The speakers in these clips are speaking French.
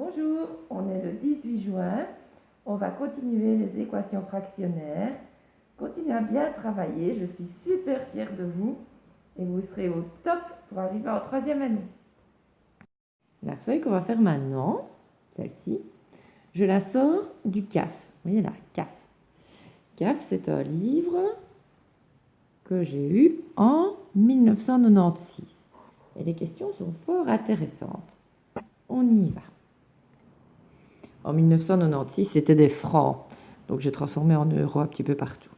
Bonjour, on est le 18 juin. On va continuer les équations fractionnaires. Continuez à bien travailler, je suis super fière de vous et vous serez au top pour arriver en troisième année. La feuille qu'on va faire maintenant, celle-ci, je la sors du CAF. Vous voyez là, CAF. CAF, c'est un livre que j'ai eu en 1996. Et les questions sont fort intéressantes. On y va. En 1996, c'était des francs. Donc, j'ai transformé en euros un petit peu partout.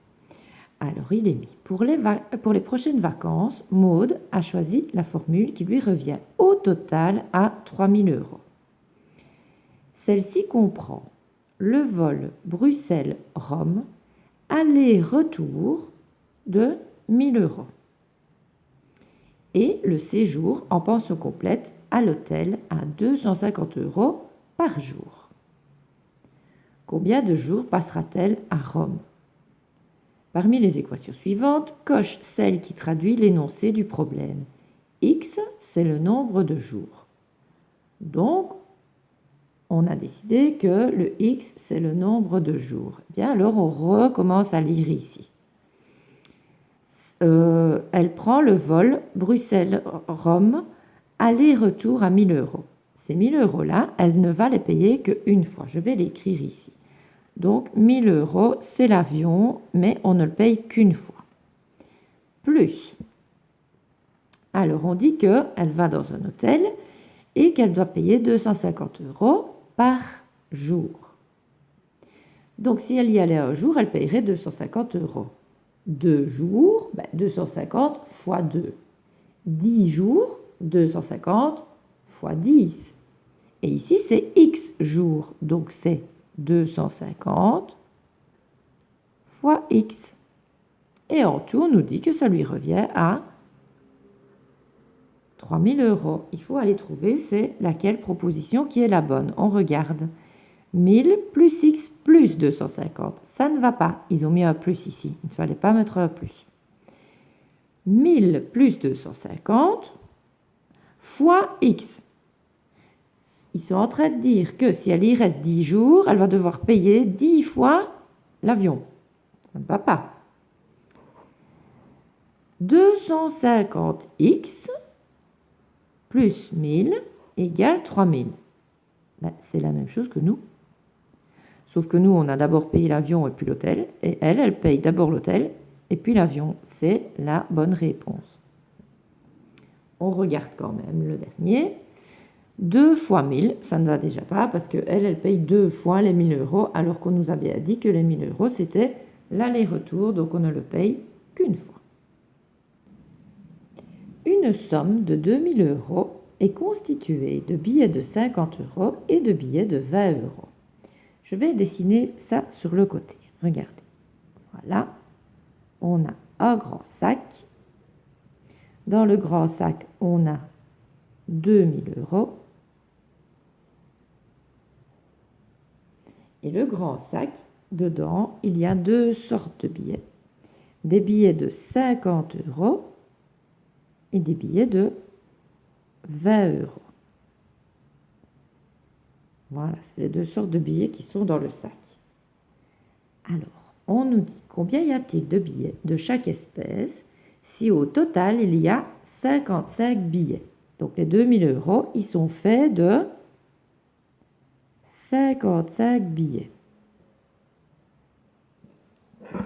Alors, il est mis. Pour les prochaines vacances, Maude a choisi la formule qui lui revient au total à 3 000 euros. Celle-ci comprend le vol Bruxelles-Rome, aller-retour de 1 000 euros. Et le séjour en pension complète à l'hôtel à 250 euros par jour. Combien de jours passera-t-elle à Rome? Parmi les équations suivantes, coche celle qui traduit l'énoncé du problème. X, c'est le nombre de jours. Donc, on a décidé que le X, c'est le nombre de jours. Bien, alors on recommence à lire ici. Elle prend le vol Bruxelles-Rome, aller-retour à 1 000 euros. Ces 1 000 euros-là, elle ne va les payer qu'une fois. Je vais l'écrire ici. Donc, 1 000 euros, c'est l'avion, mais on ne le paye qu'une fois. Plus. Alors, on dit qu'elle va dans un hôtel et qu'elle doit payer 250 euros par jour. Donc, si elle y allait un jour, elle payerait 250 euros. 2 jours, 250 fois 2. 10 jours, 250 fois 10. Et ici, c'est X jours, donc c'est 250 fois X. Et en tout, on nous dit que ça lui revient à 3 000 euros. Il faut aller trouver, c'est laquelle proposition qui est la bonne. On regarde. 1000 plus X plus 250. Ça ne va pas. Ils ont mis un plus ici. Il ne fallait pas mettre un plus. 1000 plus 250 fois X. Ils sont en train de dire que si elle y reste 10 jours, elle va devoir payer 10 fois l'avion. Ça ne va pas. 250x plus 1000 égale 3000. C'est la même chose que nous. Sauf que nous, on a d'abord payé l'avion et puis l'hôtel. Et elle paye d'abord l'hôtel et puis l'avion. C'est la bonne réponse. On regarde quand même le dernier. 2 fois 1000, ça ne va déjà pas parce qu'elle paye 2 fois les 1000 euros alors qu'on nous a bien dit que les 1000 euros, c'était l'aller-retour. Donc, on ne le paye qu'une fois. Une somme de 2 000 euros est constituée de billets de 50 euros et de billets de 20 euros. Je vais dessiner ça sur le côté. Regardez. Voilà. On a un grand sac. Dans le grand sac, on a 2 000 euros. Et le grand sac, dedans, il y a deux sortes de billets. Des billets de 50 euros et des billets de 20 euros. Voilà, c'est les deux sortes de billets qui sont dans le sac. Alors, on nous dit combien y a-t-il de billets de chaque espèce si au total il y a 55 billets. Donc les 2 000 euros, ils sont faits de 55 billets.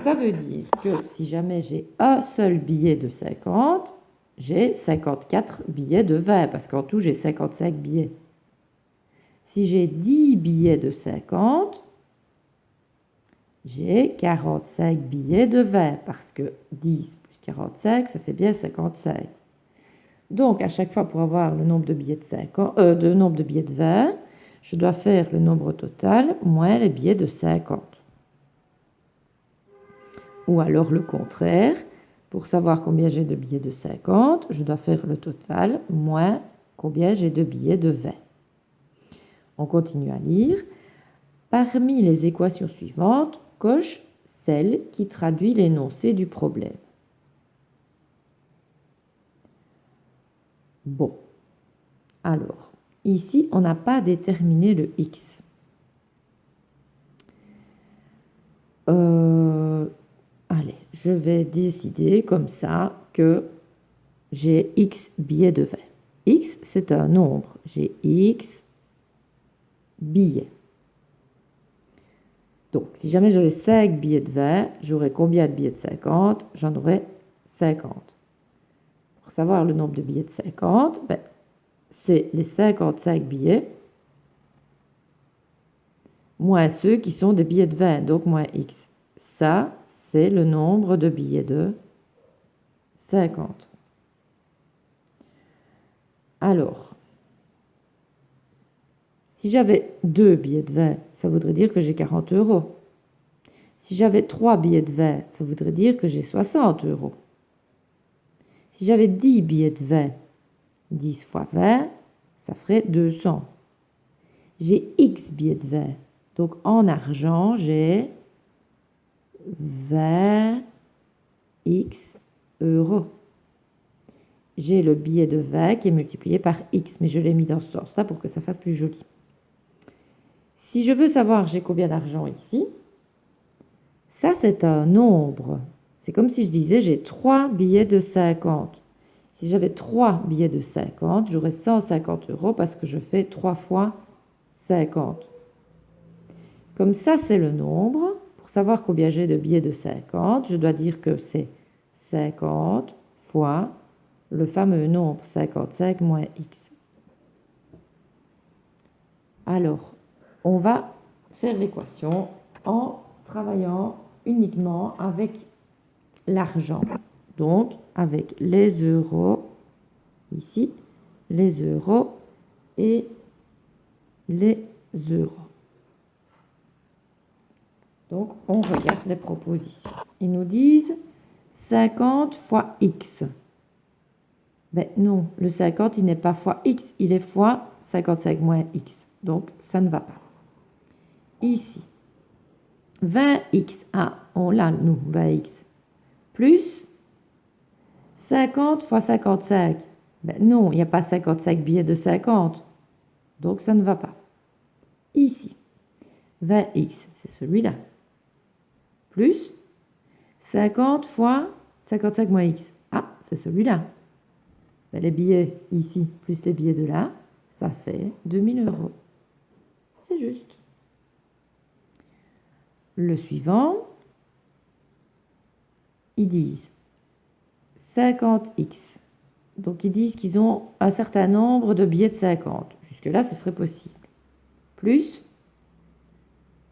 Ça veut dire que si jamais j'ai un seul billet de 50, j'ai 54 billets de 20, parce qu'en tout, j'ai 55 billets. Si j'ai 10 billets de 50, j'ai 45 billets de 20, parce que 10 plus 45, ça fait bien 55. Donc, à chaque fois, pour avoir le nombre de billets de 20, je dois faire le nombre total moins les billets de 50. Ou alors le contraire, pour savoir combien j'ai de billets de 50, je dois faire le total moins combien j'ai de billets de 20. On continue à lire. Parmi les équations suivantes, coche celle qui traduit l'énoncé du problème. Bon, alors, Ici, on n'a pas déterminé le X. Allez, je vais décider comme ça que j'ai X billets de verre. X, c'est un nombre. J'ai X billets. Donc, si jamais j'avais 5 billets de 20, j'aurais combien de billets de 50? J'en aurais 50. Pour savoir le nombre de billets de 50, c'est les 55 billets moins ceux qui sont des billets de 20, donc moins X. Ça, c'est le nombre de billets de 50. Alors, si j'avais 2 billets de 20, ça voudrait dire que j'ai 40 euros. Si j'avais 3 billets de 20, ça voudrait dire que j'ai 60 euros. Si j'avais 10 billets de 20, 10 fois 20, ça ferait 200. J'ai X billets de 20. Donc en argent, j'ai 20 X euros. J'ai le billet de 20 qui est multiplié par X, mais je l'ai mis dans ce sens-là pour que ça fasse plus joli. Si je veux savoir j'ai combien d'argent ici, ça c'est un nombre. C'est comme si je disais j'ai 3 billets de 50. Si j'avais 3 billets de 50, j'aurais 150 euros parce que je fais 3 fois 50. Comme ça, c'est le nombre. Pour savoir combien j'ai de billets de 50, je dois dire que c'est 50 fois le fameux nombre 55 moins X. Alors, on va faire l'équation en travaillant uniquement avec l'argent. Donc, avec les euros, ici, les euros et les euros. Donc, on regarde les propositions. Ils nous disent 50 fois X. Ben non, le 50, il n'est pas fois X, il est fois 55 moins X. Donc, ça ne va pas. Ici, 20X. Ah, on l'a, nous, 20X. Plus 50 fois 55. Ben non, il n'y a pas 55 billets de 50. Donc, ça ne va pas. Ici, 20X, c'est celui-là. Plus 50 fois 55 moins X. Ah, c'est celui-là. Ben, les billets ici, plus les billets de là, ça fait 2000 euros. C'est juste. Le suivant, ils disent 50X. Donc, ils disent qu'ils ont un certain nombre de billets de 50. Jusque-là, ce serait possible. Plus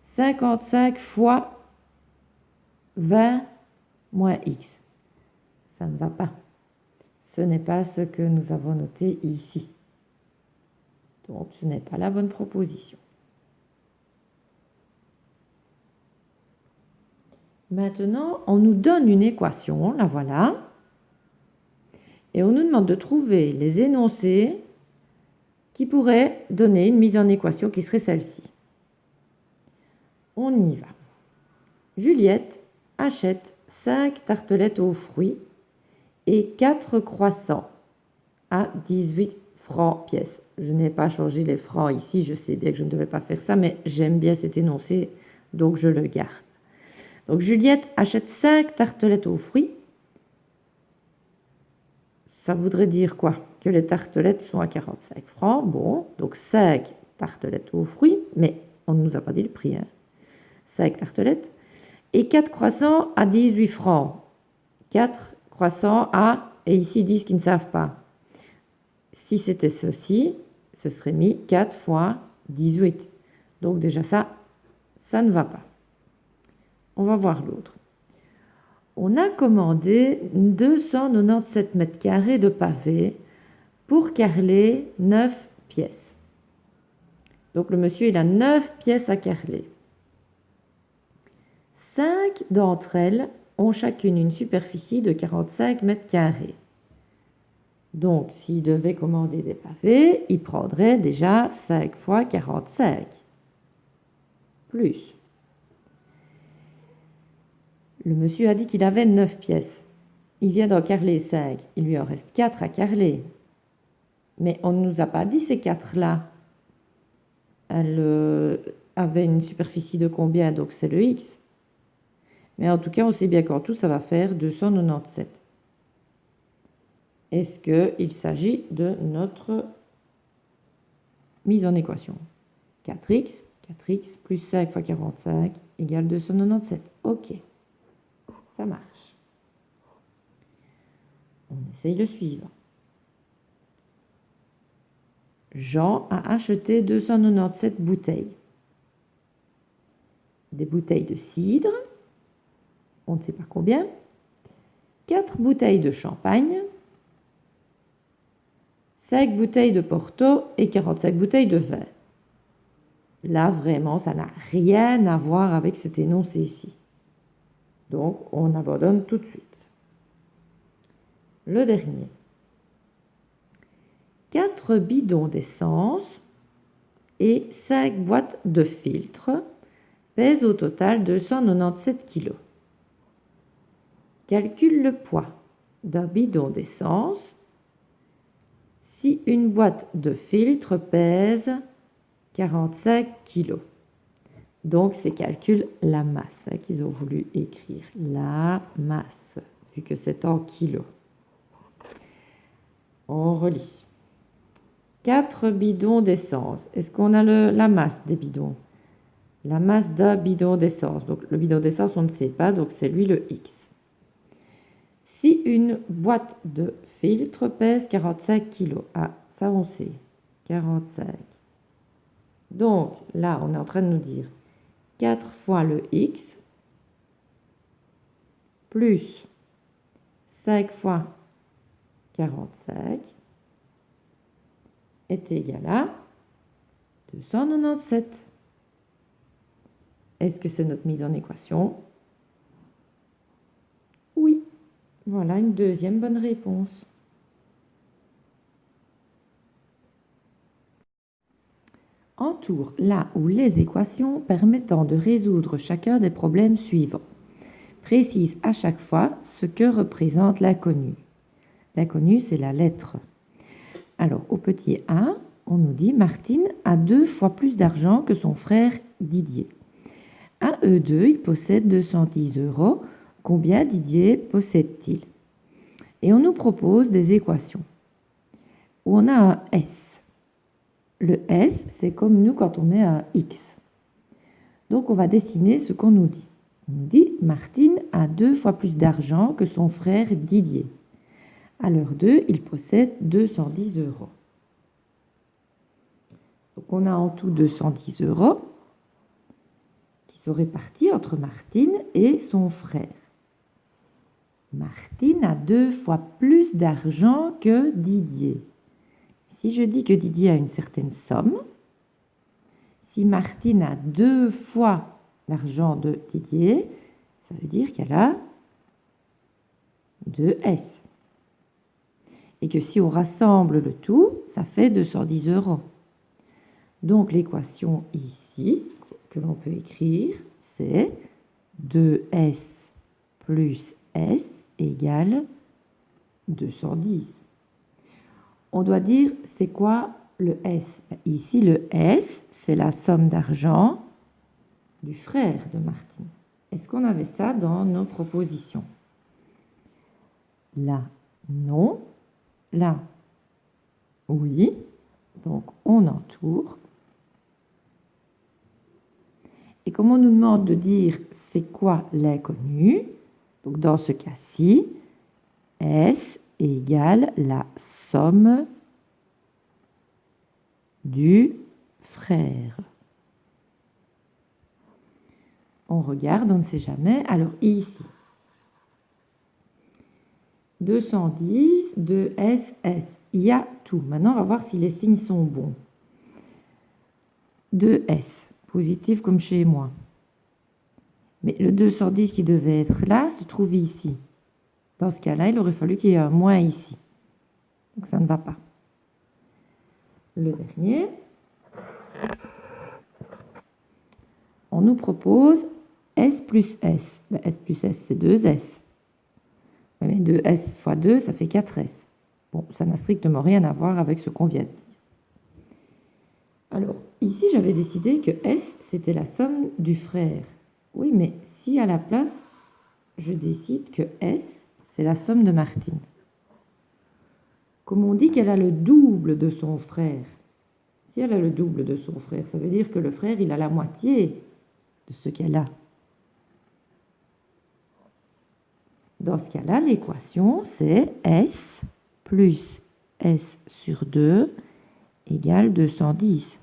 55 fois 20 moins X. Ça ne va pas. Ce n'est pas ce que nous avons noté ici. Donc, ce n'est pas la bonne proposition. Maintenant, on nous donne une équation, la voilà, et on nous demande de trouver les énoncés qui pourraient donner une mise en équation qui serait celle-ci. On y va. Juliette achète 5 tartelettes aux fruits et 4 croissants à 18 francs pièce. Je n'ai pas changé les francs ici, je sais bien que je ne devais pas faire ça, mais j'aime bien cet énoncé, donc je le garde. Donc Juliette achète 5 tartelettes aux fruits. Ça voudrait dire quoi? Que les tartelettes sont à 45 francs. Bon, donc 5 tartelettes aux fruits, mais on ne nous a pas dit le prix. 5 tartelettes. Et 4 croissants à 18 francs. 4 croissants à, et ici ils disent qu'ils ne savent pas. Si c'était ceci, ce serait mis 4 fois 18. Donc déjà ça ne va pas. On va voir l'autre. On a commandé 297 mètres carrés de pavés pour carreler 9 pièces. Donc le monsieur, il a 9 pièces à carreler. 5 d'entre elles ont chacune une superficie de 45 mètres carrés. Donc, s'il devait commander des pavés, il prendrait déjà 5 fois 45. Plus. Le monsieur a dit qu'il avait 9 pièces. Il vient d'en carreler 5. Il lui en reste 4 à carreler. Mais on ne nous a pas dit ces 4-là. Elles avaient une superficie de combien? Donc c'est le x. Mais en tout cas, on sait bien qu'en tout, ça va faire 297. Est-ce qu'il s'agit de notre mise en équation? 4x plus 5 fois 45 égale 297. OK, ça marche. On essaye le suivant. Jean a acheté 297 bouteilles. Des bouteilles de cidre, on ne sait pas combien, 4 bouteilles de champagne, 5 bouteilles de Porto et 45 bouteilles de vin. Là, vraiment, ça n'a rien à voir avec cet énoncé ici. Donc, on abandonne tout de suite. Le dernier. 4 bidons d'essence et 5 boîtes de filtres pèsent au total 297 kg. Calcule le poids d'un bidon d'essence si une boîte de filtre pèse 45 kg. Donc, c'est calcul la masse qu'ils ont voulu écrire. La masse, vu que c'est en kilos. On relit. 4 bidons d'essence. Est-ce qu'on a la masse des bidons? La masse d'un bidon d'essence. Donc, le bidon d'essence, on ne sait pas, donc c'est lui le X. Si une boîte de filtre pèse 45 kg, ah, ça on sait, 45. Donc, là, on est en train de nous dire 4 fois le X plus 5 fois 45 est égal à 297. Est-ce que c'est notre mise en équation? Oui. Voilà une deuxième bonne réponse. Entoure là où les équations permettant de résoudre chacun des problèmes suivants. Précise à chaque fois ce que représente l'inconnu. L'inconnu, c'est la lettre. Alors, au petit a, on nous dit Martine a 2 fois plus d'argent que son frère Didier. À eux deux, ils possèdent 210 €. Combien Didier possède-t-il? Et on nous propose des équations où on a un S. Le S, c'est comme nous quand on met un X. Donc, on va dessiner ce qu'on nous dit. On nous dit Martine a 2 fois plus d'argent que son frère Didier. À l'heure 2, ils possèdent 210 €. Donc, on a en tout 210 € qui sont répartis entre Martine et son frère. Martine a 2 fois plus d'argent que Didier. Si je dis que Didier a une certaine somme, si Martine a 2 fois l'argent de Didier, ça veut dire qu'elle a 2 S. Et que si on rassemble le tout, ça fait 210 €. Donc l'équation ici, que l'on peut écrire, c'est 2S plus S égale 210. On doit dire, c'est quoi le S? Ici, le S, c'est la somme d'argent du frère de Martine. Est-ce qu'on avait ça dans nos propositions? Là, non. Là, oui. Donc, on entoure. Et comme on nous demande de dire c'est quoi l'inconnu, donc dans ce cas-ci, S égale la somme du frère. On regarde, on ne sait jamais. Alors ici, 210, 2S, S. Il y a tout. Maintenant, on va voir si les signes sont bons. 2S, positif comme chez moi. Mais le 210 qui devait être là se trouve ici. Dans ce cas-là, il aurait fallu qu'il y ait un moins ici. Donc ça ne va pas. Le dernier, on nous propose S plus S. S plus S, c'est 2S. Mais 2S fois 2, ça fait 4S. Bon, ça n'a strictement rien à voir avec ce qu'on vient de dire. Alors, ici, j'avais décidé que S, c'était la somme du frère. Oui, mais si à la place, je décide que S, c'est la somme de Martine. Comme on dit qu'elle a le double de son frère, si elle a le double de son frère, ça veut dire que le frère, il a la moitié de ce qu'elle a. Dans ce cas-là, l'équation, c'est S plus S sur 2 égale 210.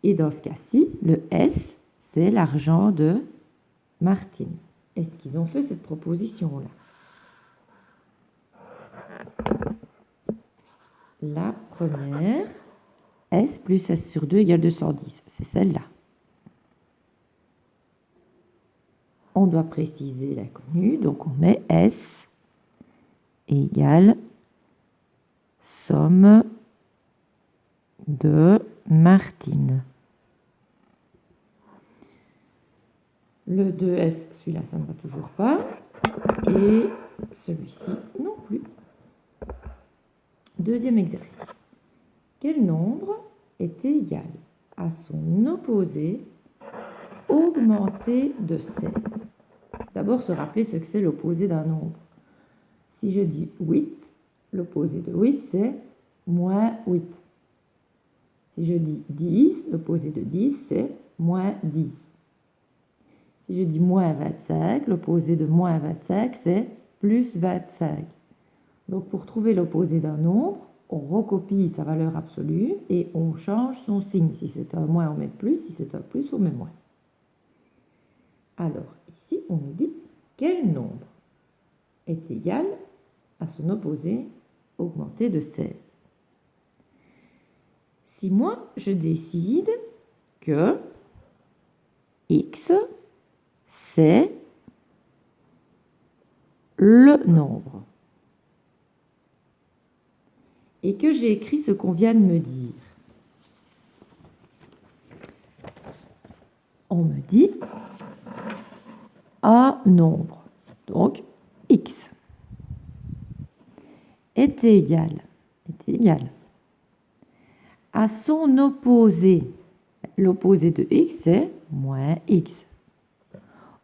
Et dans ce cas-ci, le S, c'est l'argent de Martine. Est-ce qu'ils ont fait cette proposition-là? La première, S plus S sur 2 égale 210, c'est celle-là. On doit préciser l'inconnu, donc on met S égale somme de Martine. Le 2S, celui-là, ça ne va toujours pas. Et celui-ci, non plus. Deuxième exercice. Quel nombre est égal à son opposé augmenté de 16? D'abord, se rappeler ce que c'est l'opposé d'un nombre. Si je dis 8, l'opposé de 8, c'est moins 8. Si je dis 10, l'opposé de 10, c'est moins 10. Si je dis moins 25, l'opposé de moins 25, c'est plus 25. Donc, pour trouver l'opposé d'un nombre, on recopie sa valeur absolue et on change son signe. Si c'est un moins, on met plus. Si c'est un plus, on met moins. Alors, ici, on nous dit quel nombre est égal à son opposé augmenté de 16. Si moi, je décide que x, c'est le nombre, et que j'ai écrit ce qu'on vient de me dire, on me dit un nombre, donc x, est égal à son opposé. L'opposé de x, c'est moins x.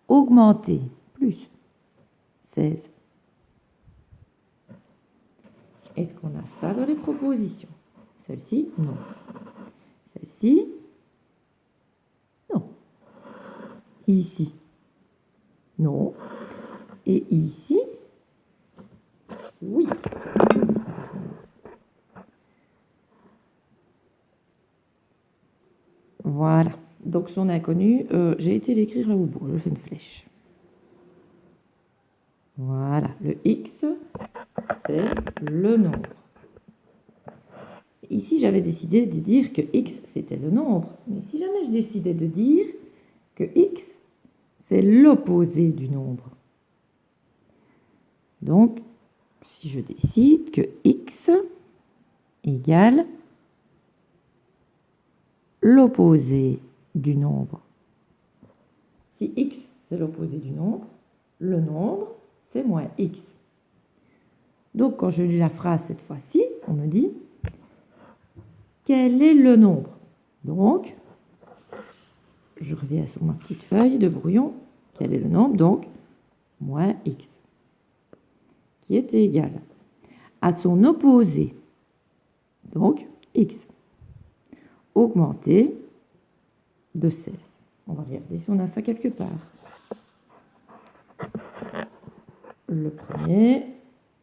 Augmenté, plus 16. Est-ce qu'on a ça dans les propositions? Celle-ci, non. Celle-ci, non. Ici, non. Et ici, oui. Voilà. Donc son inconnu, j'ai été l'écrire là au bout. Je fais une flèche. Voilà. Le x, c'est le nombre. Ici, j'avais décidé de dire que x, c'était le nombre. Mais si jamais je décidais de dire que x, c'est l'opposé du nombre. Donc, si je décide que x égale l'opposé du nombre. Si x, c'est l'opposé du nombre, le nombre, c'est moins x. Donc, quand je lis la phrase cette fois-ci, on me dit quel est le nombre? Donc, je reviens sur ma petite feuille de brouillon. Quel est le nombre? Donc, moins x, qui est égal à son opposé, donc x, augmenté de 16. On va regarder si on a ça quelque part. Le premier,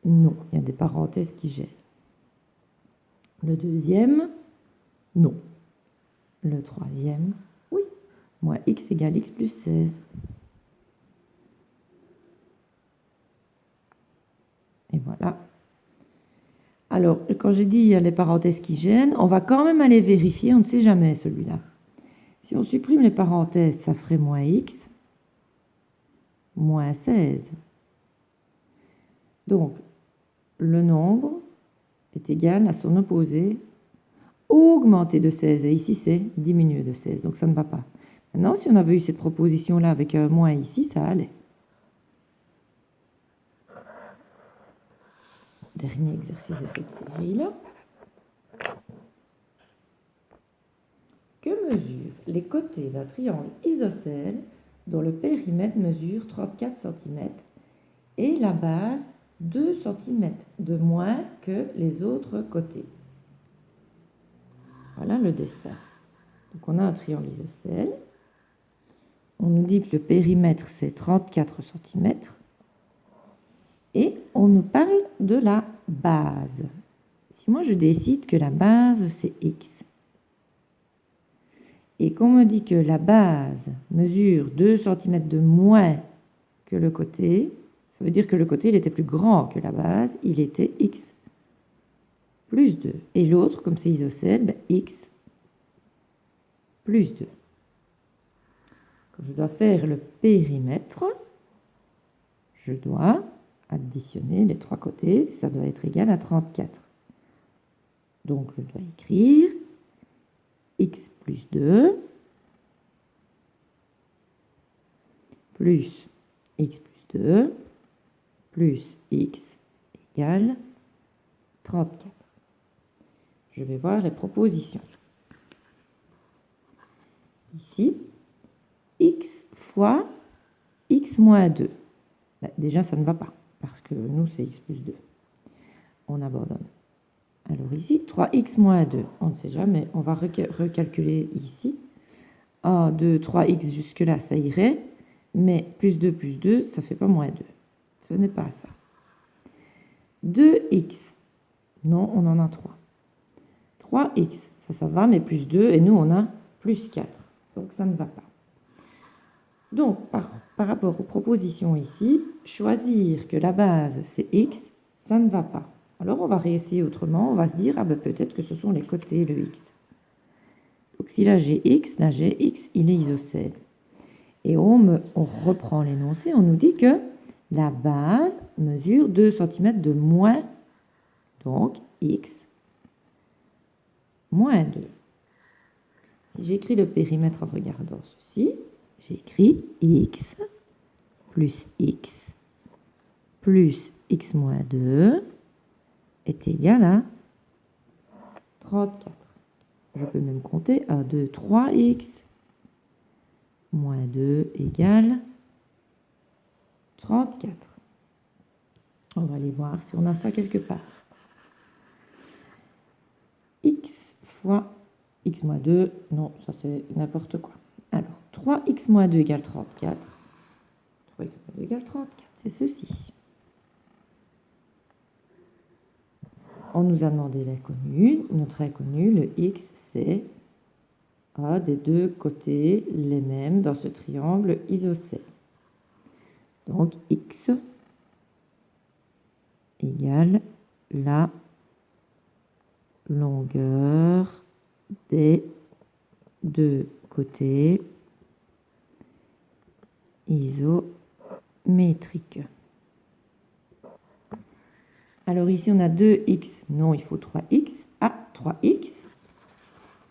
non, il y a des parenthèses qui gênent. Le deuxième, non. Le troisième, oui. Moins x égale x plus 16. Et voilà. Alors, quand j'ai dit il y a les parenthèses qui gênent, on va quand même aller vérifier, on ne sait jamais celui-là. Si on supprime les parenthèses, ça ferait moins x, moins 16. Donc, le nombre est égal à son opposé augmenté de 16. Et ici, c'est diminué de 16. Donc, ça ne va pas. Maintenant, si on avait eu cette proposition-là avec un moins ici, ça allait. Dernier exercice de cette série-là. Que mesurent les côtés d'un triangle isocèle dont le périmètre mesure 34 cm et la base 2 cm de moins que les autres côtés? Voilà le dessin. Donc on a un triangle isocèle. On nous dit que le périmètre c'est 34 cm. Et on nous parle de la base. Si moi je décide que la base c'est x, et qu'on me dit que la base mesure 2 cm de moins que le côté, ça veut dire que le côté il était plus grand que la base, il était x plus 2. Et l'autre, comme c'est isocèle, ben x plus 2. Quand je dois faire le périmètre, je dois additionner les trois côtés, ça doit être égal à 34. Donc je dois écrire x plus 2 plus x plus 2 plus x égale 34. Je vais voir les propositions. Ici, x fois x moins 2. Ben, déjà, ça ne va pas, parce que nous, c'est x plus 2. On abandonne. Alors ici, 3x moins 2, on ne sait jamais, on va recalculer ici. 1, 2, 3x jusque-là, ça irait, mais plus 2, ça ne fait pas moins 2. Ce n'est pas ça. 2x, non, on en a 3. 3x, ça va, mais plus 2, et nous, on a plus 4. Donc, ça ne va pas. Donc, par rapport aux propositions ici, choisir que la base, c'est x, ça ne va pas. Alors, on va réessayer autrement. On va se dire, ah ben peut-être que ce sont les côtés, le x. Donc, si là j'ai x, il est isocèle. Et on reprend l'énoncé, on nous dit que la base mesure 2 cm de moins, donc x moins 2. Si j'écris le périmètre en regardant ceci, j'écris x plus x moins 2 est égal à 34. Je peux même compter 1, 2, 3x moins 2 égale 34. On va aller voir si on a ça quelque part. X fois x moins 2, non, ça c'est n'importe quoi. Alors, 3x moins 2 égale 34. 3x moins 2 égale 34, c'est ceci. On nous a demandé l'inconnu. Notre inconnu, le x, c'est A des deux côtés les mêmes dans ce triangle isocèle. Donc, x égale la longueur des deux côtés isométriques. Alors ici, on a 2x. Non, il faut 3x. Ah, 3x.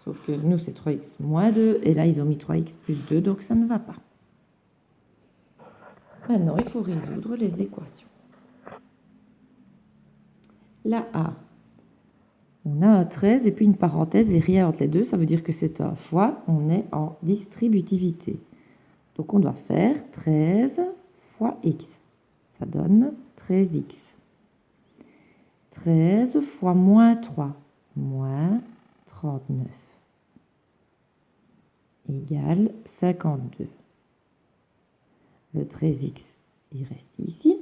Sauf que nous, c'est 3x moins 2. Et là, ils ont mis 3x plus 2, donc ça ne va pas. Maintenant, il faut résoudre les équations. La A, on a un 13 et puis une parenthèse et rien entre les deux. Ça veut dire que c'est un fois, on est en distributivité. Donc, on doit faire 13 fois x. Ça donne 13x. 13 fois moins 3, moins 39, égale 52. Le 13x, il reste ici.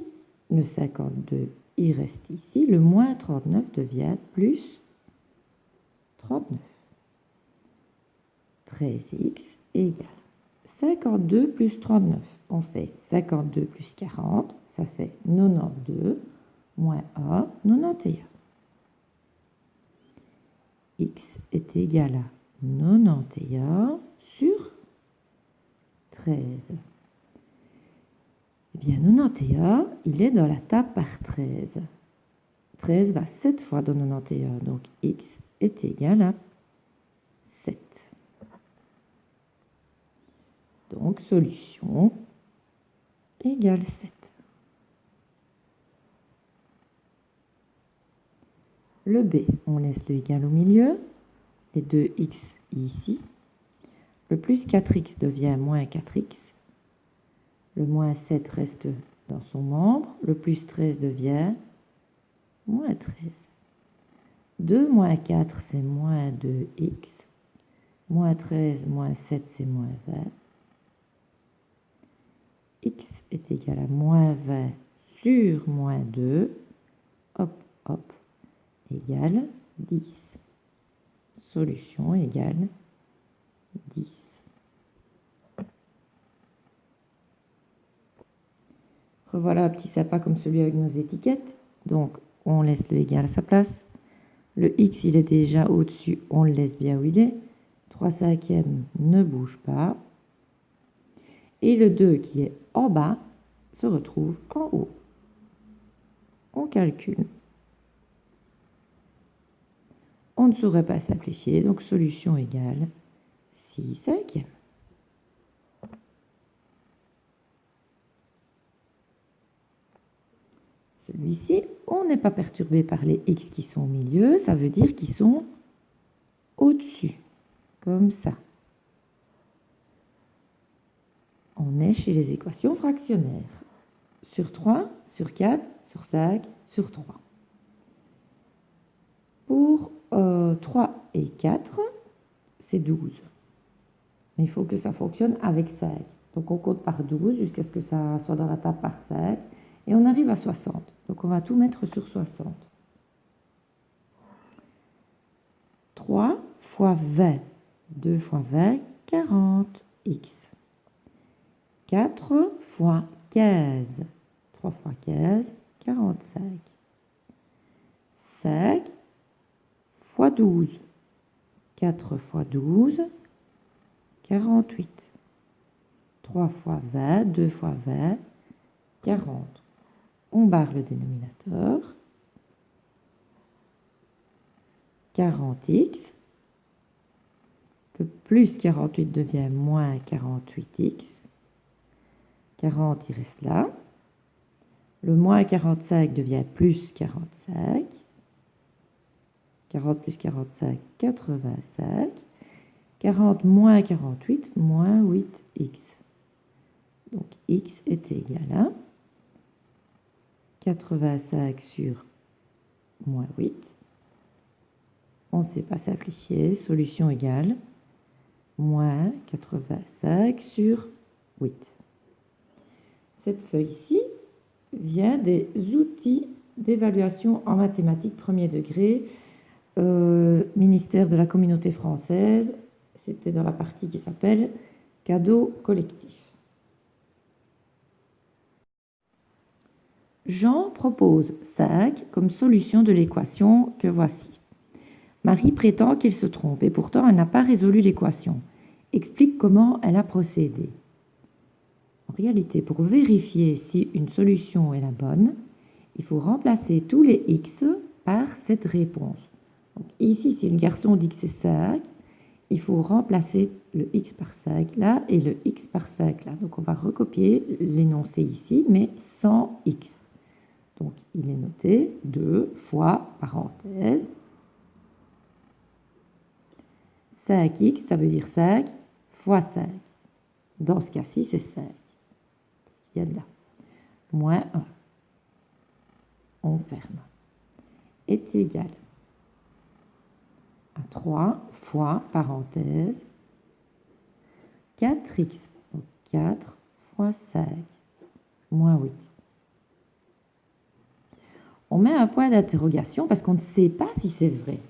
Le 52, il reste ici. Le moins 39 devient plus 39. 13x égale 52 plus 39. On fait 52 plus 40, ça fait 92. Moins 1, 91. X est égal à 91 sur 13. Eh bien, 91, il est dans la table par 13. 13 va 7 fois dans 91, donc x est égal à 7. Donc, solution égale 7. Le b, on laisse le égal au milieu. Les 2x ici. Le plus 4x devient moins 4x. Le moins 7 reste dans son membre. Le plus 13 devient moins 13. 2 moins 4, c'est moins 2x. Moins 13, moins 7, c'est moins 20. X est égal à moins 20 sur moins 2. Hop, hop, égale 10. Solution égale 10. Revoilà un petit sapin comme celui avec nos étiquettes. Donc, on laisse le égal à sa place. Le x, il est déjà au-dessus, on le laisse bien où il est. 3/5 ne bouge pas. Et le 2 qui est en bas se retrouve en haut. On calcule. On ne saurait pas simplifier, donc solution égale 6/5. Celui-ci, on n'est pas perturbé par les x qui sont au milieu, ça veut dire qu'ils sont au-dessus, comme ça. On est chez les équations fractionnaires. Sur 3, sur 4, sur 5, sur 3. Pour 3 et 4, c'est 12. Mais il faut que ça fonctionne avec 5. Donc on compte par 12 jusqu'à ce que ça soit dans la table par 5. Et on arrive à 60. Donc on va tout mettre sur 60. 3 fois 20. 2 fois 20, 40x. 4 fois 15. 3 fois 15, 45. 5 fois 12. 4 fois 12, 48. 3 fois 20, 2 fois 20, 40. On barre le dénominateur. 40x. Le plus 48 devient moins 48x. 40, il reste là. Le moins 45 devient plus 45. 40 plus 45, 85. 40 moins 48, moins 8x. Donc x est égal à 85 sur moins 8. On ne sait pas simplifier. Solution égale moins 85 sur 8. Cette feuille-ci vient des outils d'évaluation en mathématiques premier degré, ministère de la Communauté française. C'était dans la partie qui s'appelle cadeau collectif. Jean propose 5 comme solution de l'équation que voici. Marie prétend qu'il se trompe et pourtant elle n'a pas résolu l'équation. Explique comment elle a procédé. En réalité, pour vérifier si une solution est la bonne, il faut remplacer tous les x par cette réponse. Donc ici, si le garçon dit que c'est 5, il faut remplacer le x par 5 là et le x par 5 là. Donc on va recopier l'énoncé ici, mais sans x. Donc il est noté 2 fois, parenthèse, 5x, ça veut dire 5 fois 5. Dans ce cas-ci, c'est 5. Il y a de là. Moins 1. On ferme. Est égal à 3 fois, parenthèse, 4x. Donc 4 fois 5, moins 8. On met un point d'interrogation parce qu'on ne sait pas si c'est vrai.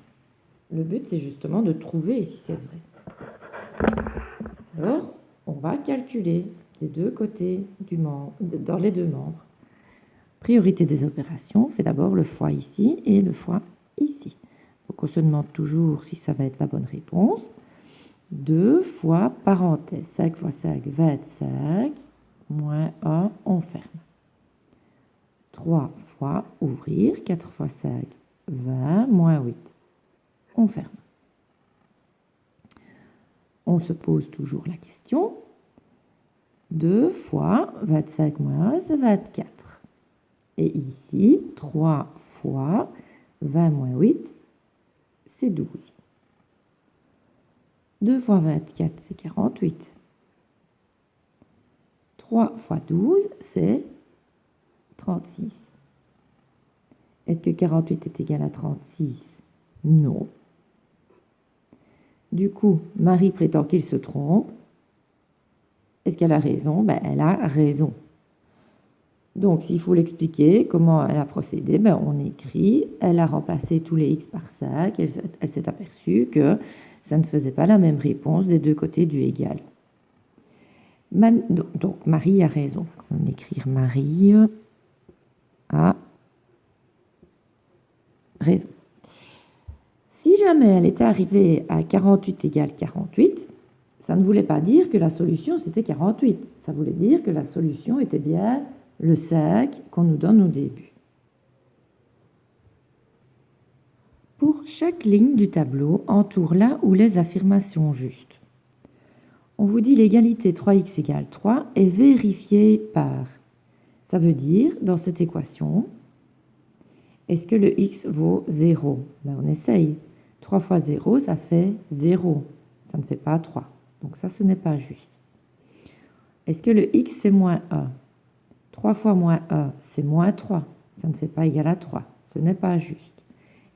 Le but, c'est justement de trouver si c'est vrai. Alors, on va calculer des deux côtés dans les deux membres. Priorité des opérations, on fait d'abord le fois ici et le fois ici. Donc on se demande toujours si ça va être la bonne réponse. 2 fois, parenthèse, 5 fois 5, 25, moins 1, on ferme. 3 fois, ouvrir, 4 fois 5, 20, moins 8, on ferme. On se pose toujours la question. 2 fois 25 moins 1, c'est 24. Et ici, 3 fois 20 moins 8, c'est 12. 2 fois 24, c'est 48. 3 fois 12, c'est 36. Est-ce que 48 est égal à 36? Non. Du coup, Marie prétend qu'il se trompe. Est-ce qu'elle a raison? Ben, elle a raison. Donc, s'il faut l'expliquer, comment elle a procédé, ben, on écrit, elle a remplacé tous les x par 5, elle s'est aperçue que ça ne faisait pas la même réponse des deux côtés du égal. Donc, Marie a raison. On va écrire Marie a raison. Si jamais elle était arrivée à 48 égale 48, ça ne voulait pas dire que la solution c'était 48. Ça voulait dire que la solution était bien le 5 qu'on nous donne au début. Pour chaque ligne du tableau, entoure la ou les affirmations justes. On vous dit l'égalité 3x égale 3 est vérifiée par. Ça veut dire, dans cette équation, est-ce que le x vaut 0? Ben, on essaye. 3 fois 0, ça fait 0. Ça ne fait pas 3. Donc ça, ce n'est pas juste. Est-ce que le x, c'est moins 1? 3 fois moins 1, c'est moins 3. Ça ne fait pas égal à 3. Ce n'est pas juste.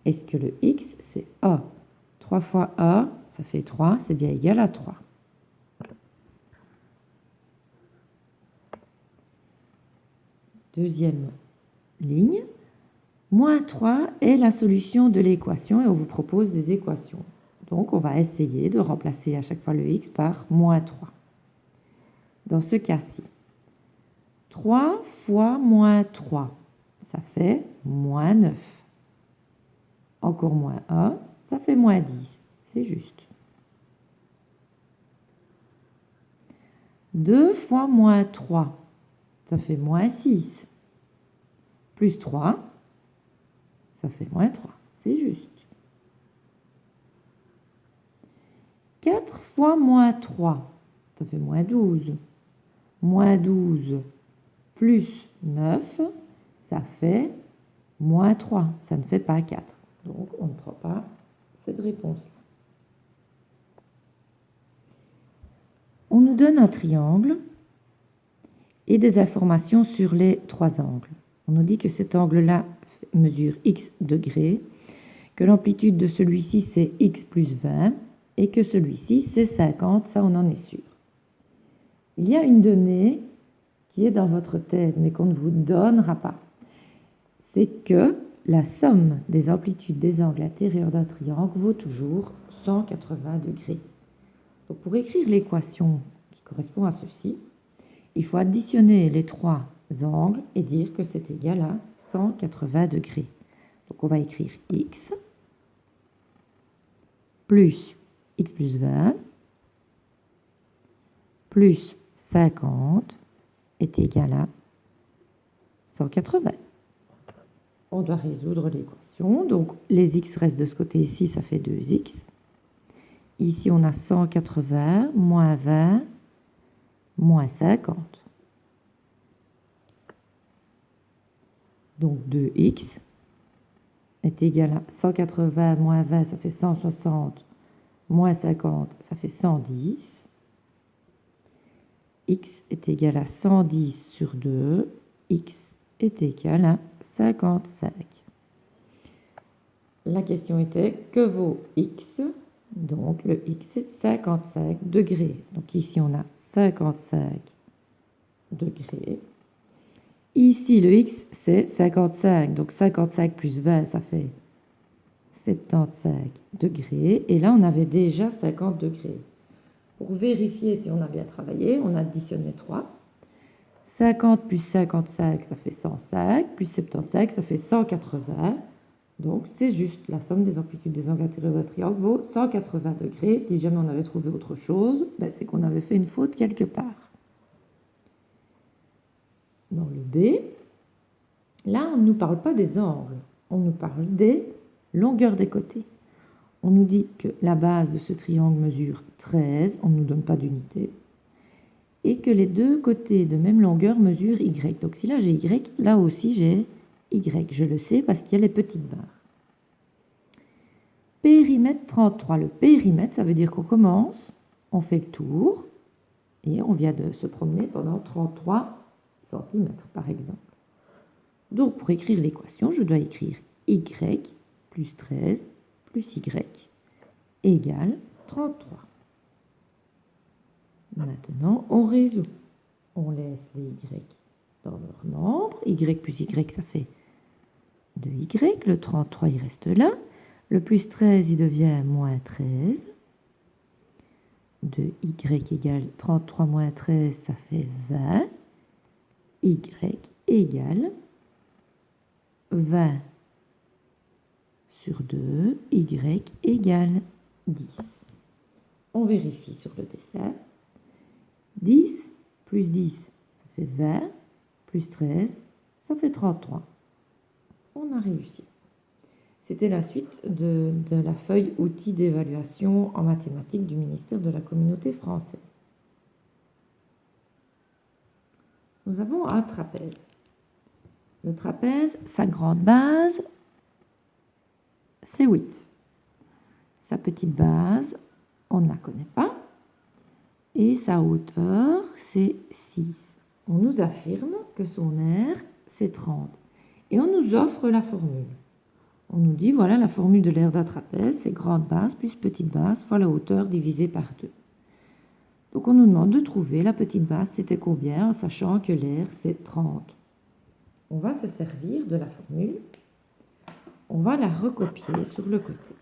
Est-ce que le x, c'est a? 3 fois a, ça fait 3, c'est bien égal à 3. Deuxième ligne. Moins 3 est la solution de l'équation et on vous propose des équations. Donc, on va essayer de remplacer à chaque fois le x par moins 3. Dans ce cas-ci, 3 fois moins 3, ça fait moins 9. Encore moins 1, ça fait moins 10. C'est juste. 2 fois moins 3, ça fait moins 6. Plus 3, ça fait moins 3. C'est juste. 4 fois moins 3, ça fait moins 12. Moins 12 plus 9, ça fait moins 3. Ça ne fait pas 4. Donc, on ne prend pas cette réponse-là. On nous donne un triangle et des informations sur les trois angles. On nous dit que cet angle-là mesure x degrés, que l'amplitude de celui-ci c'est x plus 20 et que celui-ci c'est 50, ça on en est sûr. Il y a une donnée qui est dans votre tête mais qu'on ne vous donnera pas. C'est que la somme des amplitudes des angles intérieurs d'un triangle vaut toujours 180 degrés. Donc pour écrire l'équation qui correspond à ceci, il faut additionner les trois angles et dire que c'est égal à 180 degrés. Donc on va écrire x plus x plus 20 plus 50 est égal à 180. On doit résoudre l'équation. Donc les x restent de ce côté ici, ça fait 2x. Ici on a 180 moins 20 moins 50. Donc 2x est égal à 180 moins 20, ça fait 160, moins 50, ça fait 110. X est égal à 110 sur 2, x est égal à 55. La question était, que vaut x? Donc le x c'est 55 degrés. Donc ici on a 55 degrés. Ici, le x, c'est 55. Donc, 55 plus 20, ça fait 75 degrés. Et là, on avait déjà 50 degrés. Pour vérifier si on a bien travaillé, on additionne 3. 50 plus 55, ça fait 105. Plus 75, ça fait 180. Donc, c'est juste. La somme des amplitudes des angles intérieurs d'un triangle vaut 180 degrés. Si jamais on avait trouvé autre chose, ben, c'est qu'on avait fait une faute quelque part. Dans le B, là, on ne nous parle pas des angles, on nous parle des longueurs des côtés. On nous dit que la base de ce triangle mesure 13, on ne nous donne pas d'unité, et que les deux côtés de même longueur mesurent y. Donc si là j'ai y, là aussi j'ai y. Je le sais parce qu'il y a les petites barres. Périmètre 33. Le périmètre, ça veut dire qu'on commence, on fait le tour, et on vient de se promener pendant 33 cm, par exemple. Donc, pour écrire l'équation, je dois écrire y plus 13 plus y égale 33. Maintenant, on résout. On laisse les y dans leur nombre. Y plus y, ça fait 2y. Le 33, il reste là. Le plus 13, il devient moins 13. 2y égale 33 moins 13, ça fait 20. Y égale 20 sur 2, y égale 10. On vérifie sur le dessin. 10 plus 10, ça fait 20, plus 13, ça fait 33. On a réussi. C'était la suite de la feuille outils d'évaluation en mathématiques du ministère de la Communauté française. Nous avons un trapèze. Le trapèze, sa grande base, c'est 8. Sa petite base, on ne la connaît pas. Et sa hauteur, c'est 6. On nous affirme que son aire, c'est 30. Et on nous offre la formule. On nous dit, voilà, la formule de l'aire d'un trapèze, c'est grande base plus petite base fois la hauteur divisée par 2. Donc on nous demande de trouver la petite base, c'était combien, en sachant que l'aire, c'est 30. On va se servir de la formule. On va la recopier sur le côté.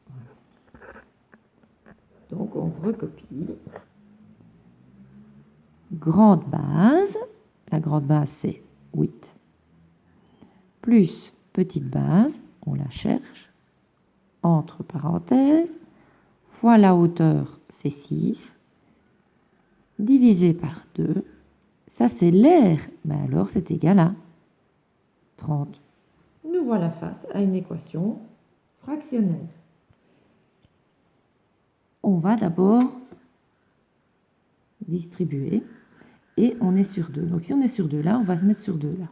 Voilà. Donc on recopie. Grande base, la grande base, c'est 8. Plus petite base, on la cherche, entre parenthèses, fois la hauteur, c'est 6, divisé par 2, ça c'est l'aire, mais alors c'est égal à 30. Nous voilà face à une équation fractionnelle. On va d'abord distribuer, et on est sur 2. Donc si on est sur 2 là, on va se mettre sur 2 là.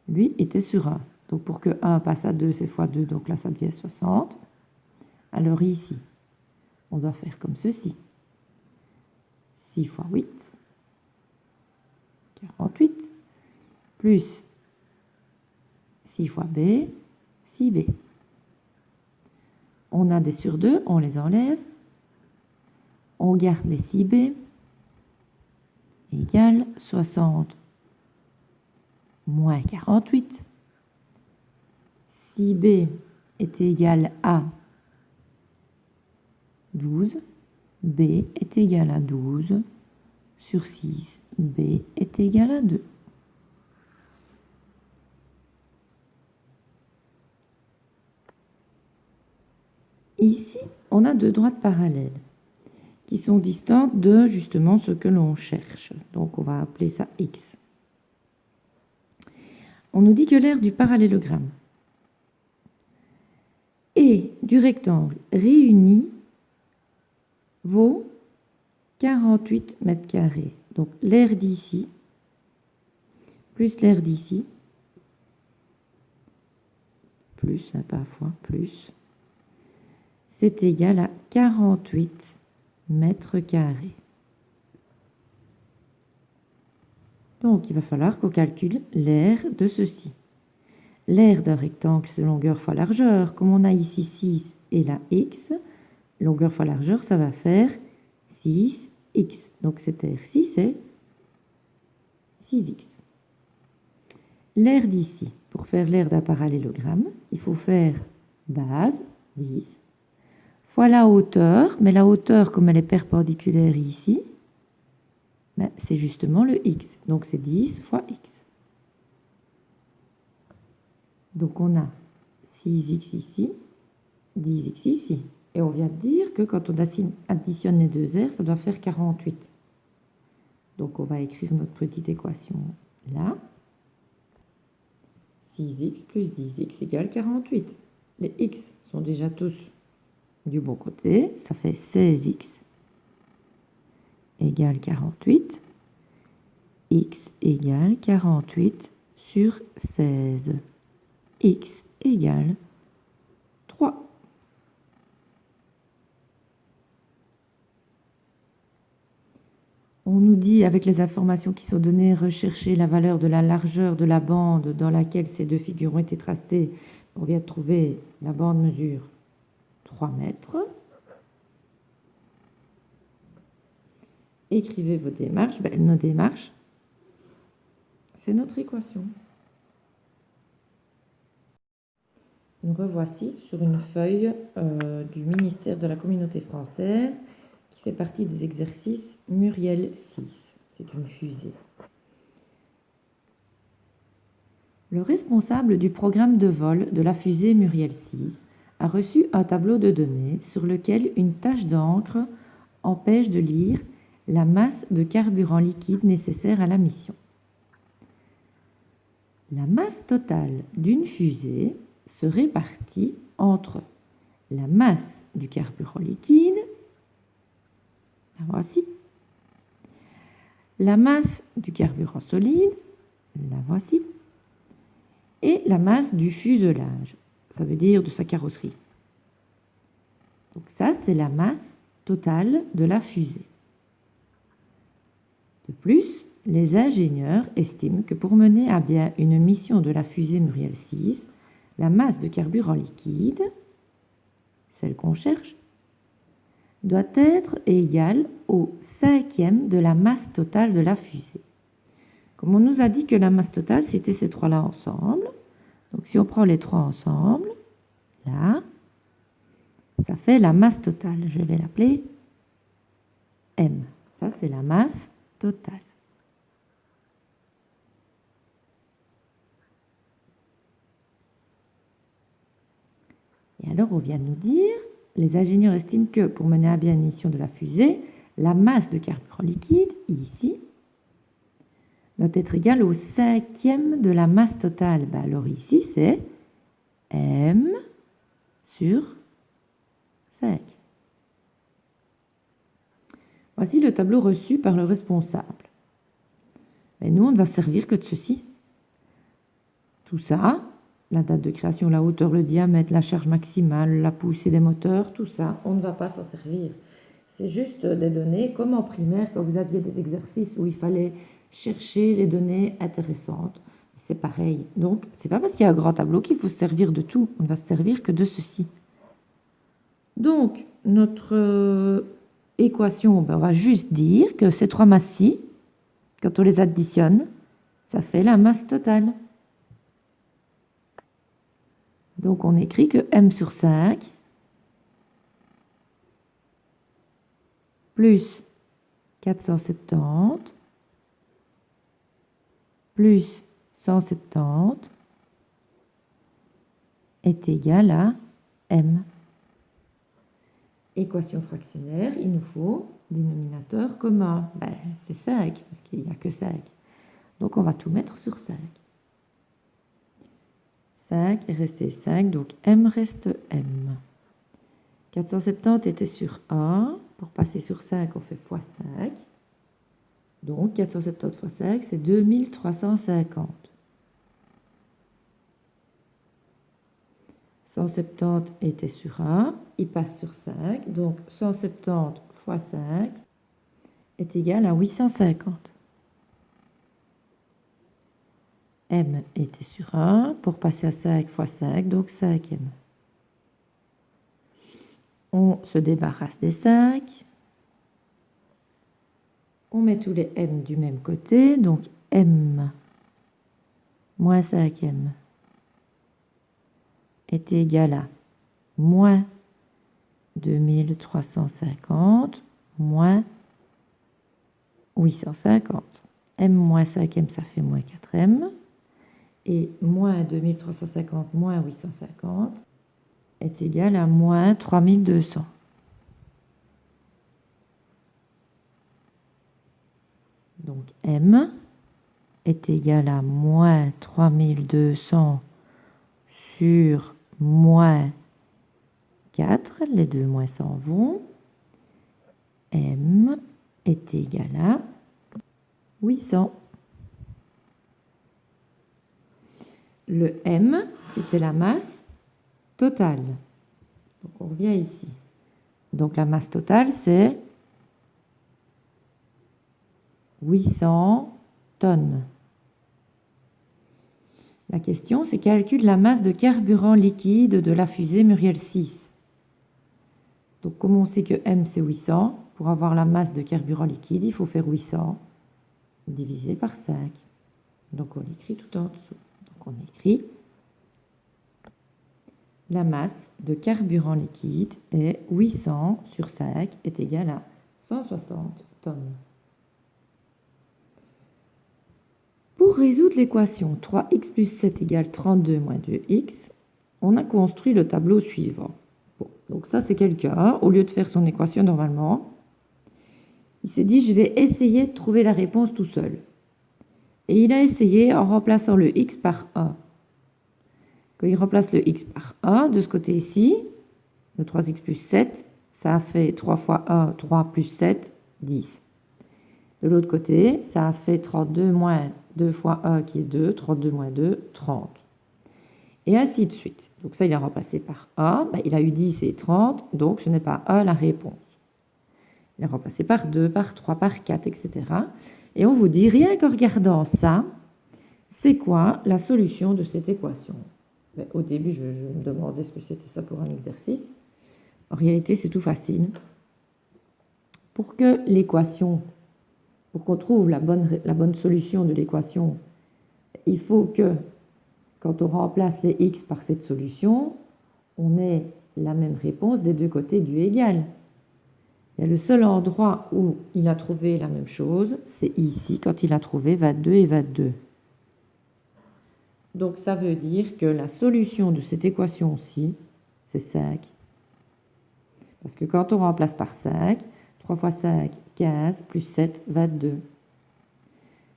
Lui était sur 1. Donc pour que 1 passe à 2, c'est fois 2, donc là ça devient 60. Alors ici, on doit faire comme ceci. 6 fois 8, 48, plus 6 fois b, 6b. On a des sur 2, on les enlève. On garde les 6b égale 60 moins 48. 6b est égal à 12. B est égal à 12 sur 6. B est égal à 2. Ici, on a deux droites parallèles qui sont distantes de justement ce que l'on cherche. Donc, on va appeler ça X. On nous dit que l'aire du parallélogramme et du rectangle réunis vaut 48 mètres carrés. Donc, l'aire d'ici plus l'aire d'ici, plus, parfois plus, c'est égal à 48 mètres carrés. Donc, il va falloir qu'on calcule l'aire de ceci. L'aire d'un rectangle, c'est longueur fois largeur. Comme on a ici 6 et là x, longueur fois largeur, ça va faire 6x. Donc, cette aire 6 c'est 6x. L'aire d'ici, pour faire l'aire d'un parallélogramme, il faut faire base, 10, fois la hauteur. Mais la hauteur, comme elle est perpendiculaire ici, ben, c'est justement le x. Donc, c'est 10 fois x. Donc, on a 6x ici, 10x ici. Et on vient de dire que quand on additionne les deux aires, ça doit faire 48. Donc, on va écrire notre petite équation là. 6x plus 10x égale 48. Les x sont déjà tous du bon côté. Ça fait 16x égale 48. x égale 48 sur 16. X égale 3. On nous dit, avec les informations qui sont données, rechercher la valeur de la largeur de la bande dans laquelle ces deux figures ont été tracées. On vient de trouver la bande mesure 3 mètres. Écrivez vos démarches. Nos démarches, c'est notre équation. Nous revoici sur une feuille du ministère de la Communauté française qui fait partie des exercices Muriel 6. C'est une fusée. Le responsable du programme de vol de la fusée Muriel 6 a reçu un tableau de données sur lequel une tache d'encre empêche de lire la masse de carburant liquide nécessaire à la mission. La masse totale d'une fusée se répartit entre la masse du carburant liquide, la voici, la masse du carburant solide, la voici, et la masse du fuselage, ça veut dire de sa carrosserie. Donc ça, c'est la masse totale de la fusée. De plus, les ingénieurs estiment que pour mener à bien une mission de la fusée Muriel 6, la masse de carburant liquide, celle qu'on cherche, doit être égale au 5e de la masse totale de la fusée. Comme on nous a dit que la masse totale, c'était ces trois-là ensemble, donc si on prend les trois ensemble, là, ça fait la masse totale. Je vais l'appeler M. Ça, c'est la masse totale. Et alors, on vient de nous dire, les ingénieurs estiment que pour mener à bien une mission de la fusée, la masse de carburant liquide, ici, doit être égale au 5e de la masse totale. Alors ici, c'est M sur 5. Voici le tableau reçu par le responsable. Mais nous, on ne va se servir que de ceci. Tout ça, la date de création, la hauteur, le diamètre, la charge maximale, la poussée des moteurs, tout ça, on ne va pas s'en servir. C'est juste des données, comme en primaire, quand vous aviez des exercices où il fallait chercher les données intéressantes. C'est pareil. Donc, c'est pas parce qu'il y a un grand tableau qu'il faut se servir de tout. On ne va se servir que de ceci. Donc, notre équation, on va juste dire que ces trois masses-ci, quand on les additionne, ça fait la masse totale. Donc, on écrit que M sur 5 plus 470 plus 170 est égal à M. Équation fractionnaire, il nous faut dénominateur commun. C'est 5, parce qu'il n'y a que 5. Donc, on va tout mettre sur 5. 5 est resté 5, donc M reste M. 470 était sur 1. Pour passer sur 5, on fait x 5. Donc, 470 x 5, c'est 2350. 170 était sur 1, il passe sur 5. Donc, 170 x 5 est égal à 850. M était sur 1. Pour passer à 5 x 5, donc 5M. On se débarrasse des 5. On met tous les M du même côté. Donc, M moins 5M est égal à moins 2350 moins 850. M moins 5M, ça fait moins 4M. Et moins 2350 moins 850 est égal à moins 3200. Donc M est égal à moins 3200 sur moins 4. Les deux moins s'en vont. M est égal à 800. le M, c'était la masse totale. Donc on revient ici. Donc la masse totale, c'est 800 tonnes. La question, c'est calcule la masse de carburant liquide de la fusée Muriel 6. Donc comme on sait que M, c'est 800, pour avoir la masse de carburant liquide, il faut faire 800 divisé par 5. Donc on écrit tout en dessous. Donc on écrit la masse de carburant liquide est 800 sur 5 est égale à 160 tonnes. Pour résoudre l'équation 3x plus 7 égale 32 moins 2x, on a construit le tableau suivant. Bon, donc ça c'est quelqu'un, au lieu de faire son équation normalement, il s'est dit je vais essayer de trouver la réponse tout seul. Et il a essayé en remplaçant le x par 1. Quand il remplace le x par 1, de ce côté ici, le 3x plus 7, ça a fait 3 fois 1, 3 plus 7, 10. De l'autre côté, ça a fait 32 moins 2 fois 1 qui est 2, 32 moins 2, 30. Et ainsi de suite. Donc ça, il a remplacé par 1, ben, il a eu 10 et 30, donc ce n'est pas 1 la réponse. Il a remplacé par 2, par 3, par 4, etc. Et on vous dit, rien qu'en regardant ça, c'est quoi la solution de cette équation? Ben, au début, je me demandais ce que c'était ça pour un exercice. En réalité, c'est tout facile. Pour que l'équation, pour qu'on trouve la bonne solution de l'équation, il faut que, quand on remplace les x par cette solution, on ait la même réponse des deux côtés du égal. Et le seul endroit où il a trouvé la même chose, c'est ici, quand il a trouvé 22 et 22. Donc ça veut dire que la solution de cette équation-ci, c'est 5. Parce que quand on remplace par 5, 3 fois 5, 15, plus 7, 22.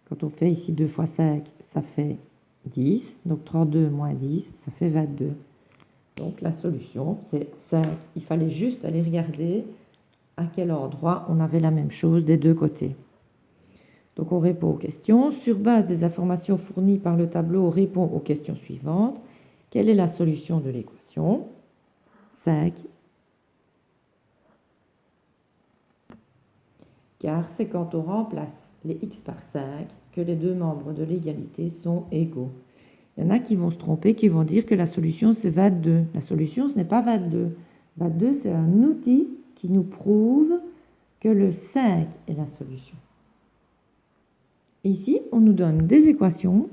Quand on fait ici 2 fois 5, ça fait 10. Donc 32 moins 10, ça fait 22. Donc la solution, c'est 5. Il fallait juste aller regarder à quel endroit on avait la même chose des deux côtés. Donc on répond aux questions. Sur base des informations fournies par le tableau, on répond aux questions suivantes. Quelle est la solution de l'équation? 5. Car c'est quand on remplace les x par 5 que les deux membres de l'égalité sont égaux. Il y en a qui vont se tromper, qui vont dire que la solution c'est 22. La solution, ce n'est pas 22. 22, c'est un outil qui nous prouve que le 5 est la solution. Ici, on nous donne des équations,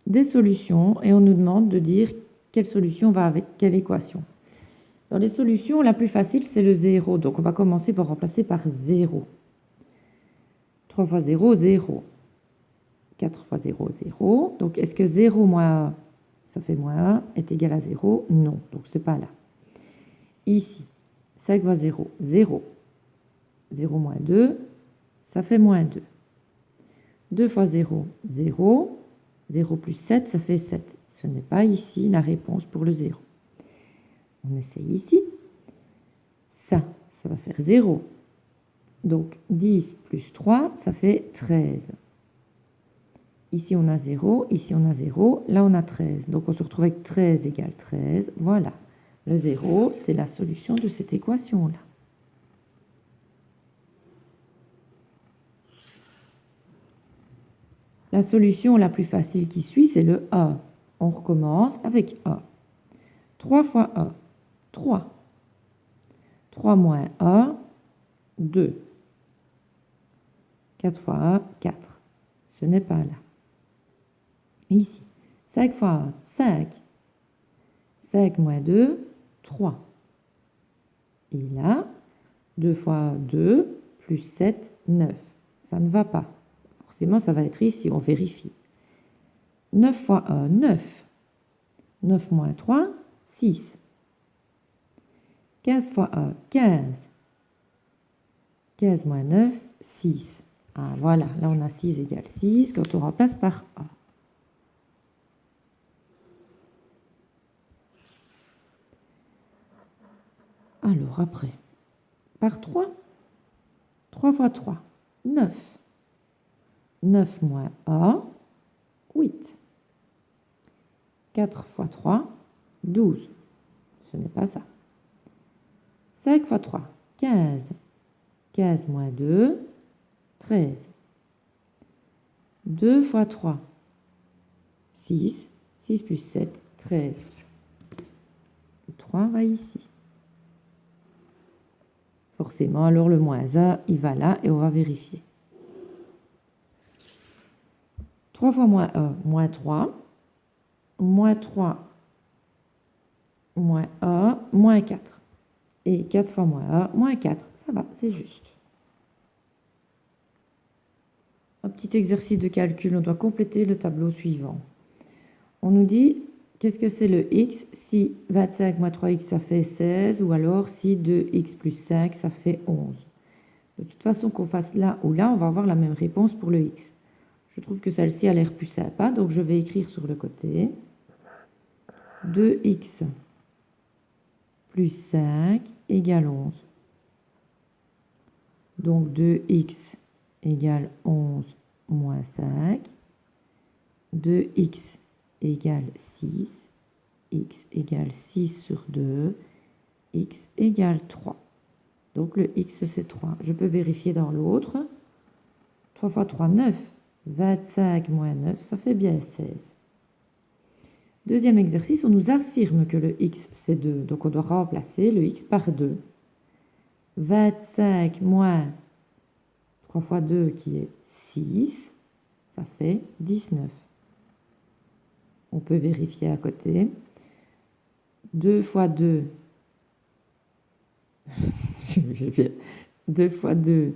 des solutions, et on nous demande de dire quelle solution va avec quelle équation. Dans les solutions, la plus facile, c'est le 0. Donc, on va commencer par remplacer par 0. 3 fois 0, 0. 4 fois 0, 0. Donc, est-ce que 0 moins 1, ça fait moins 1, est égal à 0? Non, donc c'est pas là. Ici, 5 fois 0, 0. 0 moins 2, ça fait moins 2. 2 fois 0, 0. 0 plus 7, ça fait 7. Ce n'est pas ici la réponse pour le 0. On essaye ici. Ça va faire 0. Donc 10 plus 3, ça fait 13. Ici, on a 0. Ici, on a 0. Là, on a 13. Donc, on se retrouve avec 13 égale 13. Voilà. Le 0, c'est la solution de cette équation-là. La solution la plus facile qui suit, c'est le 1. On recommence avec 1. 3 fois 1, 3. 3 moins 1, 2. 4 fois 1, 4. Ce n'est pas là. Ici, 5 fois 1, 5. 5 moins 2, 3. Et là, 2 fois 1, 2, plus 7, 9. Ça ne va pas. Forcément, ça va être ici, on vérifie. 9 fois 1, 9. 9 moins 3, 6. 15 fois 1, 15. 15 moins 9, 6. Ah, voilà, là on a 6 égale 6 quand on remplace par 1. Alors après, par 3, 3 fois 3, 9. 9 moins 1, 8. 4 fois 3, 12. Ce n'est pas ça. 5 fois 3, 15. 15 moins 2, 13. 2 fois 3, 6. 6 plus 7, 13. Le 3 va ici. Forcément, alors le moins 1, il va là et on va vérifier. 3 fois moins 1, moins 3. Moins 3, moins 1, moins 4. Et 4 fois moins 1, moins 4. Ça va, c'est juste. Un petit exercice de calcul, on doit compléter le tableau suivant. On nous dit, qu'est-ce que c'est le x si 25 moins 3x ça fait 16 ou alors si 2x plus 5 ça fait 11. De toute façon, qu'on fasse là ou là, on va avoir la même réponse pour le x. Je trouve que celle-ci a l'air plus sympa, donc je vais écrire sur le côté 2x plus 5 égale 11. Donc 2x égale 11 moins 5. 2x égale 6. X égale 6 sur 2. X égale 3. Donc le x c'est 3. Je peux vérifier dans l'autre. 3 fois 3, 9. 25 moins 9, ça fait bien 16. Deuxième exercice, on nous affirme que le x c'est 2. Donc on doit remplacer le x par 2. 25 moins 3 fois 2 qui est 6, ça fait 19. On peut vérifier à côté. 2 fois 2, 2 fois 2,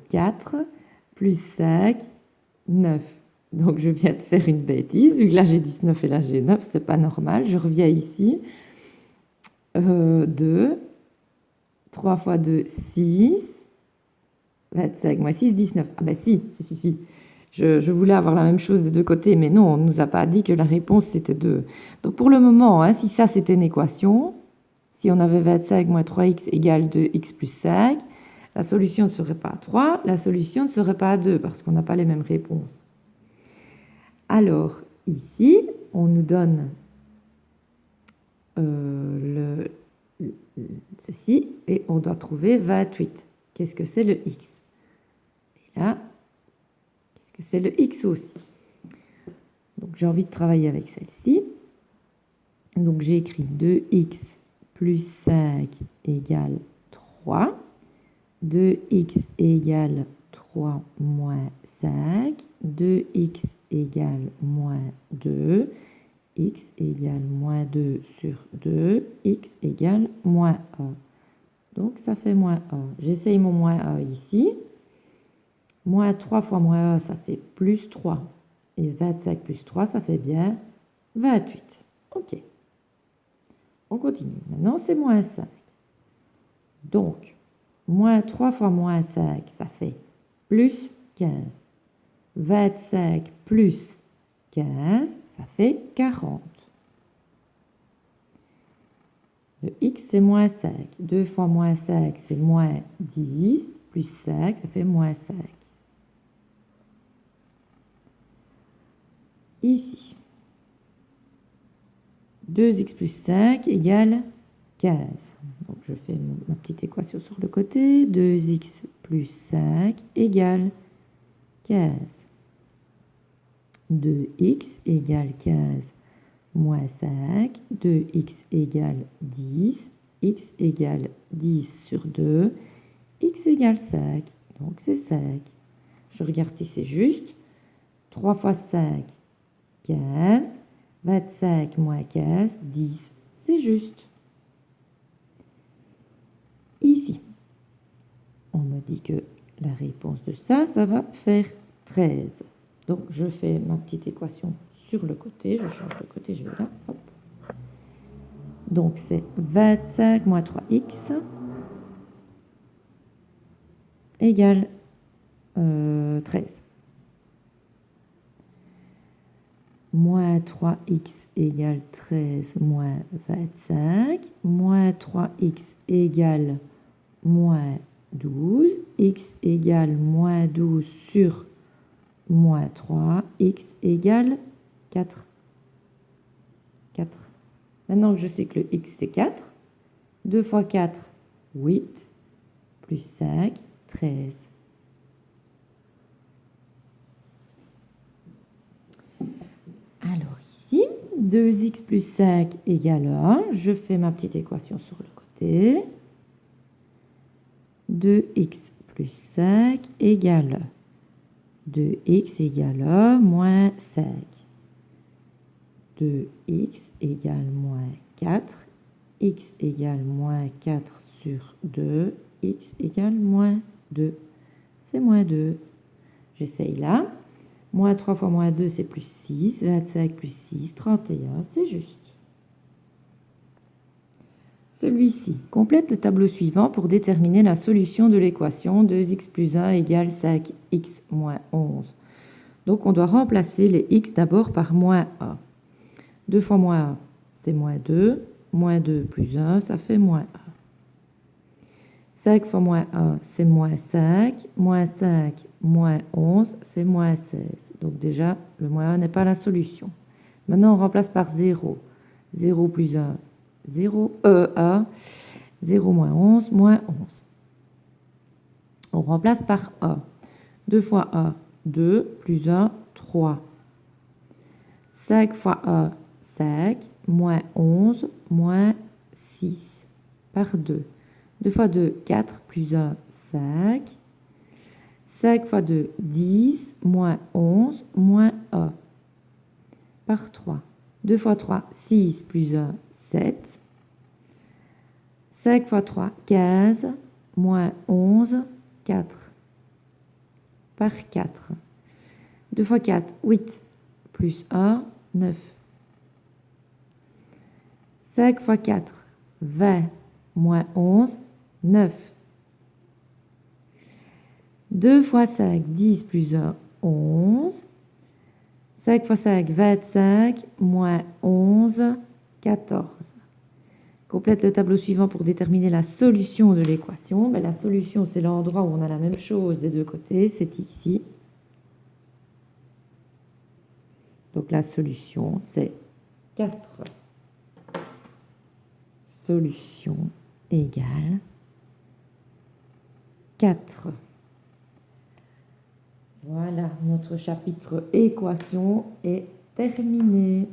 4, plus 5, 9. Donc je viens de faire une bêtise, vu que là j'ai 19 et là j'ai 9, c'est pas normal. Je reviens ici. 2, 3 fois 2, 6, 25 moins 6, 19. Ah ben si. Je voulais avoir la même chose des deux côtés, mais non, on ne nous a pas dit que la réponse c'était 2. Donc pour le moment, hein, si ça c'était une équation, si on avait 25 moins 3x égale 2x plus 5, la solution ne serait pas 3, la solution ne serait pas 2, parce qu'on n'a pas les mêmes réponses. Alors, ici, on nous donne ceci, et on doit trouver 28. Qu'est-ce que c'est le x? Et là, qu'est-ce que c'est le x aussi? Donc, j'ai envie de travailler avec celle-ci. Donc, j'ai écrit 2x plus 5 égale 3. 2x égale 3 moins 5. 2x égale moins 2. X égale moins 2 sur 2. X égale moins 1. Donc, ça fait moins 1. J'essaye mon moins 1 ici. Moins 3 fois moins 1, ça fait plus 3. Et 25 plus 3, ça fait bien 28. OK. On continue. Maintenant, c'est moins 5. Donc, moins 3 fois moins 5, ça fait plus 15. 25 plus 15, ça fait 40. Le x, c'est moins 5. 2 fois moins 5, c'est moins 10. Plus 5, ça fait moins 5. Ici, 2x plus 5 égale 15. Donc, je fais ma petite équation sur le côté. 2x plus 5 égale 15. 2x égale 15 moins 5. 2x égale 10. X égale 10 sur 2. X égale 5. Donc, c'est 5. Je regarde si c'est juste. 3 fois 5, 15. 25 moins 15, 10. C'est juste. Ici, on me dit que la réponse de ça, ça va faire 13. Donc, je fais ma petite équation sur le côté. Je change de côté, je vais là. Hop. Donc, c'est 25 moins 3x égale 13. Moins 3x égale 13 moins 25. Moins 3x égale moins 12. X égale moins 12 sur moins 3. X égale 4. 4. Maintenant que je sais que le x c'est 4, 2 fois 4, 8, plus 5, 13. Alors ici, 2x plus 5 égale 1. Je fais ma petite équation sur le côté. 2x plus 5 égale 2x égale moins 5. 2x égale moins 4. X égale moins 4 sur 2. X égale moins 2. C'est moins 2. J'essaye là. Moins 3 fois moins 2, c'est plus 6. 25 plus 6, 31. C'est juste. Celui-ci complète le tableau suivant pour déterminer la solution de l'équation 2x plus 1 égale 5x moins 11. Donc, on doit remplacer les x d'abord par moins 1. 2 fois moins 1, c'est moins 2. Moins 2 plus 1, ça fait moins 1. 5 fois moins 1, c'est moins 5. Moins 5, moins 11, c'est moins 16. Donc déjà, le moins 1 n'est pas la solution. Maintenant, on remplace par 0. 0 plus 1, 0, 1. 0 moins 11, moins 11. On remplace par 1. 2 fois 1, 2, plus 1, 3. 5 fois 1, 5, moins 11, moins 6, par 2. 2 fois 2, 4, plus 1, 5. 5 fois 2, 10, moins 11, moins 1, par 3. 2 fois 3, 6, plus 1, 7. 5 fois 3, 15, moins 11, 4, par 4. 2 fois 4, 8, plus 1, 9. 5 fois 4, 20, moins 11, 9. 2 fois 5, 10 plus 1, 11. 5 fois 5, 25, moins 11, 14. Complète le tableau suivant pour déterminer la solution de l'équation. La solution, c'est l'endroit où on a la même chose des deux côtés, c'est ici. Donc la solution, c'est 4. Solution égale 4. Voilà, notre chapitre équation est terminé.